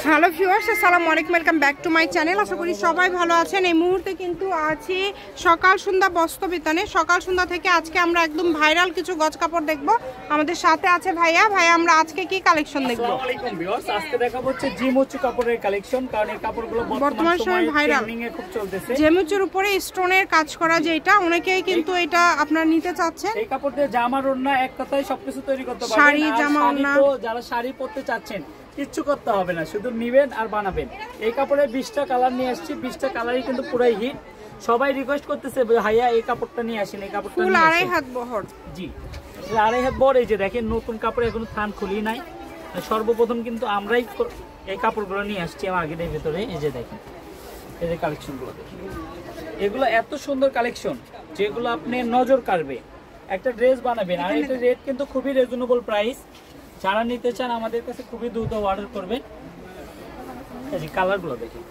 Hello viewers, আসসালামু আলাইকুম, welcome back to my channel. আশা করি সবাই ভালো আছেন। এই মুহূর্তে কিন্তু আছি সকাল সন্ধ্যা বস্ত্র বিতানে। সকাল সন্ধ্যা থেকে আজকে আমরা একদম ভাইরাল কিছু গজ কাপড় দেখব। আমাদের সাথে আছে ভাইয়া। আমরা আজকে কি কালেকশন দেখব? আসসালামু আলাইকুম ভিউয়ার্স, আজকে দেখাবো হচ্ছে জিমুচু কাপড়ের কালেকশন, কারণ এই কাপড়গুলো বর্তমান সময়ে ভাইরাল খুব চলতেছে। জিমুচুর উপরে স্টোনের কাজ করা, যেটা অনেকেই কিন্তু এটা আপনারা নিতে চাচ্ছেন। এই কাপড় দিয়ে জামা ওড়না এক কথায় সবকিছু তৈরি করতে পারবেন। শাড়ি, জামা, ওড়না, যারা শাড়ি পরতে চাচ্ছেন কিচ্ছু করতে হবে না, শুধু নিবেন আর বানাবেন। এই কাপড়ের 20টা কালার নিয়ে আসছি, 20টা কালারই কিন্তু পুরাই হিট। সবাই রিকোয়েস্ট করতেছে ভাইয়া এই কাপড়টা নিয়ে আসেন, এই কাপড়টা ফুল আড়াই হাত বহর। জি, আড়াই হাত বহর। এই যে দেখেন নতুন কাপড়, এখনো থান খুলি নাই। সর্বপ্রথম কিন্তু আমরাই এই কাপড়গুলো নিয়ে আসছি মার্কেটের ভিতরে। এই যে দেখেন, এই যে কালেকশনগুলো দেখেন, এগুলো এত সুন্দর কালেকশন যেগুলো আপনি নজর কাড়বে। একটা ড্রেস বানাবেন, আর এটা রেট কিন্তু খুবই রিজনেবল প্রাইস। যারা নিতে চান আমাদের কাছে খুবই দ্রুত অর্ডার করবেন। এই যে কালারগুলো দেখেন,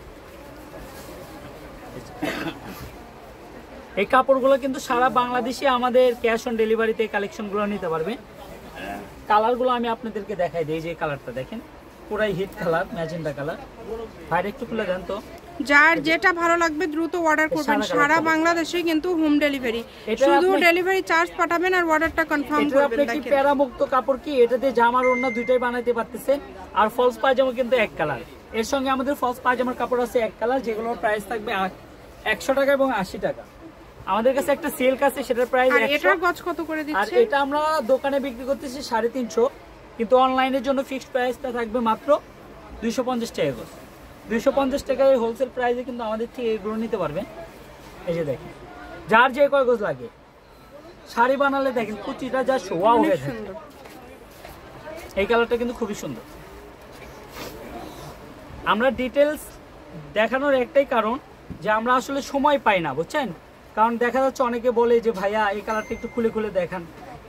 এই কাপড়গুলো কিন্তু সারা বাংলাদেশে আমাদের ক্যাশ অন ডেলিভারিতে এই কালেকশনগুলো নিতে পারবেন। কালারগুলো আমি আপনাদেরকে দেখাই দিই। যে কালারটা দেখেন পুরাই হিট কালার, ম্যাজেন্টা কালার। ভাইরে একটু খুলে দেন তো। যার যেটা ভালো লাগবে দ্রুত অর্ডার করবেন। সারা বাংলাদেশে কিন্তু হোম ডেলিভারি, শুধু ডেলিভারি চার্জ পাঠাবেন আর অর্ডারটা কনফার্ম করবেন। দেখেন প্যারামুক্ত কাপড়, কি এটাতে জামার ওড়না দুইটাই বানাইতে পারতেছেন। আর ফলস পায়জামা কিন্তু এক কালার। এর সঙ্গে আমাদের ফলস পায়জামার কাপড় আছে এক কালার, যেগুলোর প্রাইস থাকবে 100 টাকা এবং 80 টাকা। আমাদের কাছে একটা সেল আছে, সেটার প্রাইস 100। এটার গজ কত করে দিচ্ছেন? আর এটা আমরা দোকানে বিক্রি করতেছি 350, কিন্তু অনলাইনের জন্য ফিক্সড প্রাইসটা থাকবে মাত্র 250 টাকা গজ। 250 টাকায় হোলসেল প্রাইসে কিন্তু আমাদের থেকে এগুলো নিতে পারবেন। এই যে দেখেন, যার যে কয় গজ লাগে শাড়ি বানালে দেখেন কুচিটা যা শোয়া হয়ে থাকে। এই কালারটা কিন্তু খুবই সুন্দর। আমরা ডিটেলস দেখানোর একটাই কারণ যে আমরা আসলে সময় পাই না, বুঝছেন। কারণ দেখা যাচ্ছে অনেকে বলে যে ভাইয়া এই কালারটা একটু খুলে খুলে দেখান।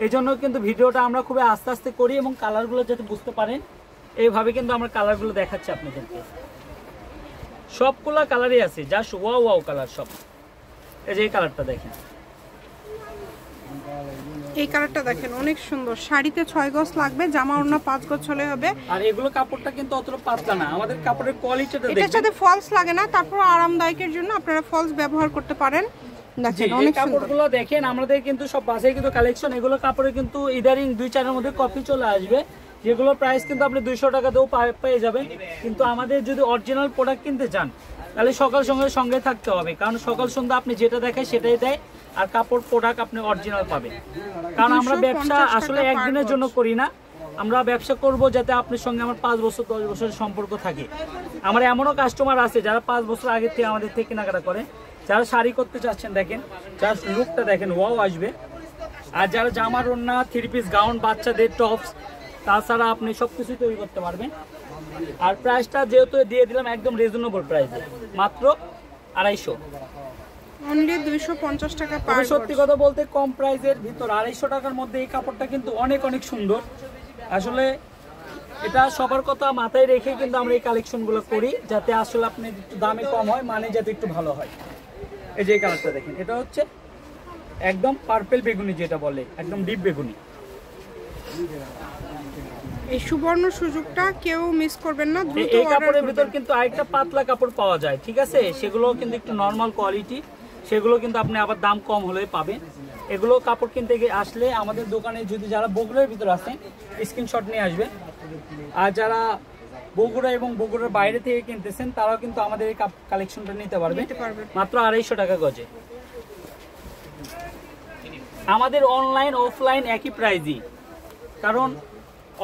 এই জন্য কিন্তু ভিডিওটা আমরা খুবই আস্তে আস্তে করি এবং কালারগুলো যাতে বুঝতে পারেন এইভাবে কিন্তু আমরা কালারগুলো দেখাচ্ছি আপনাদেরকে। সবগুলা কালারই আছে, যা ওয়াও ওয়াও কালার সব। এই যে এই কালারটা দেখেন, এই কালারটা দেখেন অনেক সুন্দর। শাড়িতে 6 গজ লাগবে, জামা ওড়না 5 গজ হলে হবে। আর এগুলো কাপড়টা কিন্তু অতটা পাতলা না, আমাদের কাপড়ের কোয়ালিটিটা দেখেন। এটার সাথে ফলস লাগে না, তারপর আরামদায়কের জন্য আপনারা ফলস ব্যবহার করতে পারেন। দেখেন অনেক সুন্দর কাপড়গুলো দেখেন। আমাদের কিন্তু সব বাসায় কিন্তু কালেকশন। এগুলো কাপড়ে কিন্তু ইদারিং 2-4 এর মধ্যে কপি চলে আসবে, যেগুলো প্রাইস কিন্তু আপনি 200 টাকা দিয়েও পেয়ে যাবেন। কিন্তু আমাদের যদি অরিজিনাল প্রোডাক্ট কিনতে চান তাহলে সকাল সঙ্গে থাকতে হবে, কারণ সকাল সন্ধ্যা আপনি যেটা দেখায় সেটাই দেয়। আর কাপড় প্রোডাক্ট আপনি অরিজিনাল পাবেন। কারণ আমরা ব্যবসা আসলে একদিনের জন্য করি না, আমরা ব্যবসা করব যাতে আপনার সঙ্গে আমার 5 বছর 10 বছরের সম্পর্ক থাকে। আমার এমনও কাস্টমার আছে যারা 5 বছর আগে থেকে আমাদের থেকে কেনাকাটা করে। যারা শাড়ি করতে চাচ্ছেন দেখেন, যার লুকটা দেখেন ওয়াও আসবে। আর যারা জামার ওড়না, 3 পিস গাউন, বাচ্চাদের টপস, তাছাড়া আপনি সবকিছু তৈরি করতে পারবেন। আর প্রাইসটা যেহেতু দিয়ে দিলাম একদম রিজনেবল প্রাইসে, মাত্র 250, অনলি 250 টাকা পার। সত্যি কথা বলতে কম প্রাইসের ভিতর 250 টাকার মধ্যে এই কাপড়টা কিন্তু অনেক অনেক সুন্দর। আসলে এটা সবার কথা মাথায় রেখে কিন্তু আমরা এই কালেকশনগুলো করি, যাতে আসলে আপনি একটু দামে কম হয়, মানে যাতে একটু ভালো হয়। এই যে কালারটা দেখেন, এটা হচ্ছে একদম পার্পল বেগুনি, যেটা বলে একদম ডিপ বেগুনি। এই সুবর্ণ সুযোগটা কেউ মিস করবেন না, দ্রুত এই অর্ডার কাপড়ের করবেন। ভিতর কিন্তু আরেকটা পাতলা কাপড় পাওয়া যায়, ঠিক আছে, সেগুলো কিন্তু একটু নরমাল কোয়ালিটি, সেগুলো কিন্তু আপনি আবার দাম কম হলেই পাবেন। এগুলো কাপড় কিনতে আসলে আমাদের দোকানে যদি যারা বগুড়ার ভিতর আছেন স্ক্রিনশট নিয়ে আসবেন। আর যারা বগুড়া এবং বগুড়ার বাইরে থেকে কিনতেছেন তারাও কিন্তু আমাদের এই কালেকশনটা নিতে পারবেন মাত্র 250 টাকা গজে। আমাদের অনলাইন অফলাইন একই প্রাইজই, কারণ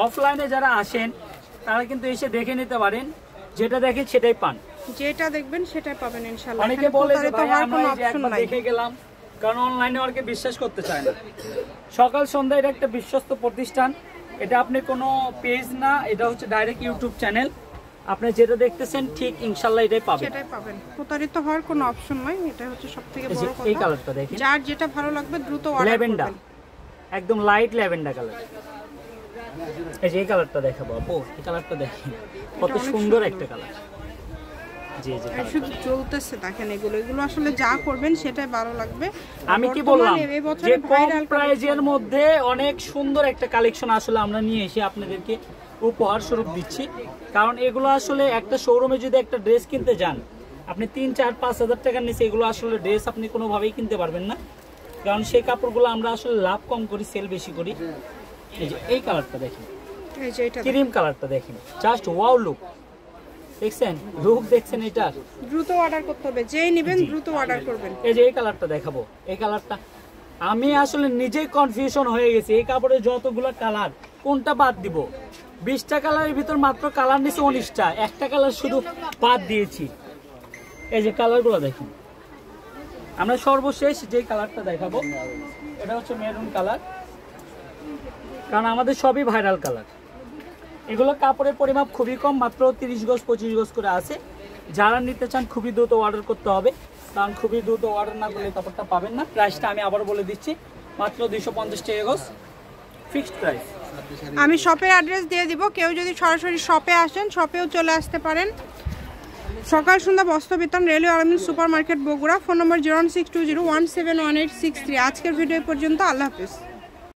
অফলাইনে যারা আসেন তারা কিন্তু এসে দেখে নিতে পারেন, যেটা দেখেন সেটাই পান, যেটা দেখবেন সেটাই পাবেন ইনশাআল্লাহ। অনেকে বলে যে ভাই আমরা একবার দেখে গেলাম, কারণ অনলাইনে অনেকে বিশ্বাস করতে চায় না। সকাল সন্ধ্যা এটা একটা বিশ্বস্ত প্রতিষ্ঠান, এটা আপনি কোনো পেজ না, এটা হচ্ছে ডাইরেক্ট ইউটিউব চ্যানেল। আপনি যেটা দেখতেছেন ঠিক ইনশাআল্লাহ এটাই পাবেন, সেটাই পাবেন। প্রতারিত হওয়ার কোনো অপশন নাই, এটা হচ্ছে সবথেকে বড় কথা। এই কালারটা দেখেন, যার যেটা ভালো লাগবে দ্রুত অর্ডার করবেন। ল্যাভেন্ডার, একদম লাইট ল্যাভেন্ডার কালার। এই যে এই কালারটা দেখাবো আপু, এই কালারটা দেখেন কত সুন্দর একটা কালার। জি জি, শুধু চলতেছে দেখেন, এগুলো আসলে যা করবেন সেটাই ভালো লাগবে। আমি কি বললাম যে কম প্রাইজের মধ্যে অনেক সুন্দর একটা কালেকশন আসলে আমরা নিয়ে এসে আপনাদেরকে উপহার স্বরূপ দিচ্ছি। কারণ এগুলো আসলে একটা শোরুমে যদি একটা ড্রেস কিনতে যান, আপনি 3, 4, 5 হাজার টাকার নিচে এগুলো আসলে ড্রেস আপনি কোনোভাবেই কিনতে পারবেন না। কারণ সেই কাপড়গুলো আমরা আসলে লাভ কম করি, সেল বেশি করি। এই যে এই কালারটা দেখেন, এই যে এটা ক্রিম কালারটা দেখেন, জাস্ট ওয়াও লুক। দেখছেন লুক, দেখছেন এটা? দ্রুত অর্ডার করতে হবে, যেই নেবেন দ্রুত অর্ডার করবেন। এই যে এই কালারটা দেখাবো, এই কালারটা আমি আসলে নিজেই কনফিউশন হয়ে গেছি। এই কাপড়ের যতগুলো কালার কোনটা বাদ দিব? 20টা কালারের ভিতর মাত্র কালার নিছে 19টা, একটা কালার শুধু বাদ দিয়েছি। এই যে কালারগুলো দেখুন। আমরা সর্বশেষ যে কালারটা দেখাবো এটা হচ্ছে মেরুন কালার, কারণ আমাদের সবই ভাইরাল কালার। এগুলো কাপড়ের পরিমাপ খুবই কম, মাত্র 30 গজ 25 গজ করে আছে। যারা নিতে চান খুবই দ্রুত অর্ডার করতে হবে, কারণ খুবই দ্রুত অর্ডার না করলে কাপড়টা পাবেন না। প্রাইসটা আমি আবার বলে দিচ্ছি, মাত্র 250 টাকা গজ, ফিক্সড প্রাইস। আমি শপের অ্যাড্রেস দিয়ে দিব, কেউ যদি সরাসরি শপে আসেন শপেও চলে আসতে পারেন। সকাল সন্ধ্যা বস্ত্র বিতান, রেলওয়ে আলমিন সুপার মার্কেট, বগুড়া। ফোন নম্বর 01620171863। আজকের ভিডিও পর্যন্ত, আল্লাহ হাফিজ।